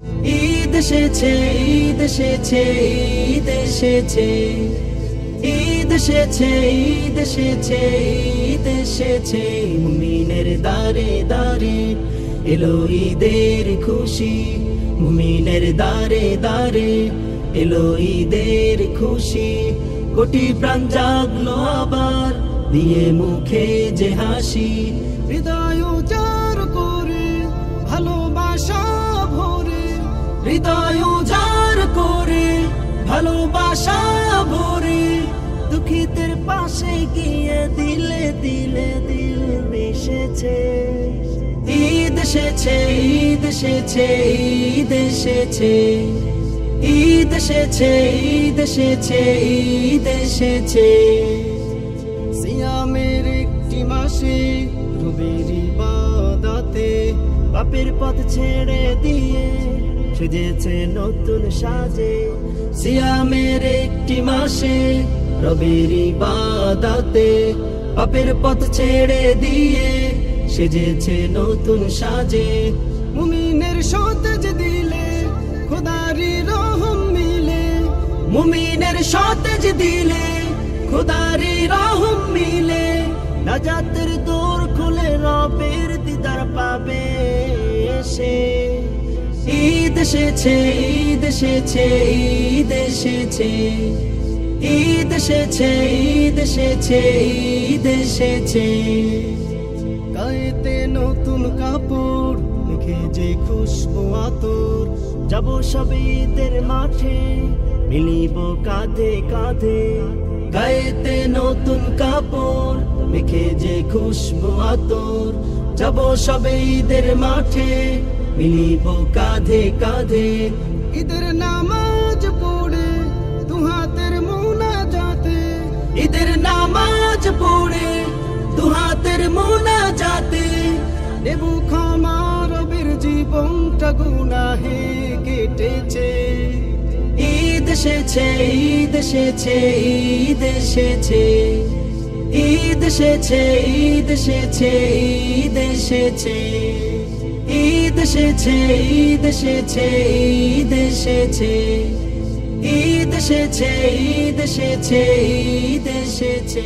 ঈদ এসেছে, ঈদ এসেছে, ঈদ এসেছে, ঈদ এসেছে, ঈদ এসেছে, ঈদ এসেছে। মুমিনের দারে দারে এলো ঈদের খুশি, মুমিনের দারে দারে এলো ঈদের খুশি। কোটি প্রাণ জাগলো আবার, দিয়ে মুখে যে হাসি। হৃদয় উজাড় করে ভালোবাসা ভরে, হৃদয় উজাড় করে ভালোবাসা ভরে, দুঃখীদের পাশে গিয়ে দিলে দিলে দিল মিশেছে। ঈদ এসেছে, ঈদ এসেছে, ঈদ এসেছে, ঈদ এসেছে, ঈদ এসেছে, ঈদ এসেছে। সিয়ামের একটি মাসে রবির ইবাদতে পাপের পথ ছেড়ে দিয়ে সেজেছে নতুন সাজে। সিয়ামের একটি মাসে রবির ইবাদতে পাপের পথ ছেড়ে দিয়ে সেজেছে নতুন সাজে। মুমিনের সতেজ দিলে খোদারি রহম মিলে, মুমিনের সতেজ দিলে খোদারি রহম মিলে, নাজাতের দোর খুলে রবের দিদার পাবে সে। ঈদ এসেছে, ঈদ এসেছে, ঈদ এসেছে, ঈদ এসেছে, ঈদ এসেছে, ঈদ এসেছে। গায়েতে নতুন কাপড় মেখে যে খুশবু আতর, যাব সব ঈদের মাঠে মিলিব কাঁধে কাঁধে। গায়েতে নতুন কাপড় মেখে যে খুশবু আতর, যাব সবে ঈদের মাঠে মিলিব কাঁধে কাঁধে। ঈদের নামাজ পড়ে দুহাতের মুনাজাতে, ঈদের নামাজ পড়ে দুহাতের মোনাজাতে, নেব ক্ষমা রবের জীবনটা গুনাহে কেটেছে। ঈদ এসেছে, ঈদ এসেছে, ঈদ এসেছে, ঈদ এসেছে, ঈদ এসেছে, ঈদ এসেছে, ঈদ এসেছে, ঈদ এসেছে, ঈদ এসেছে, ঈদ এসেছে, ঈদ এসেছে, ঈদ এসেছে।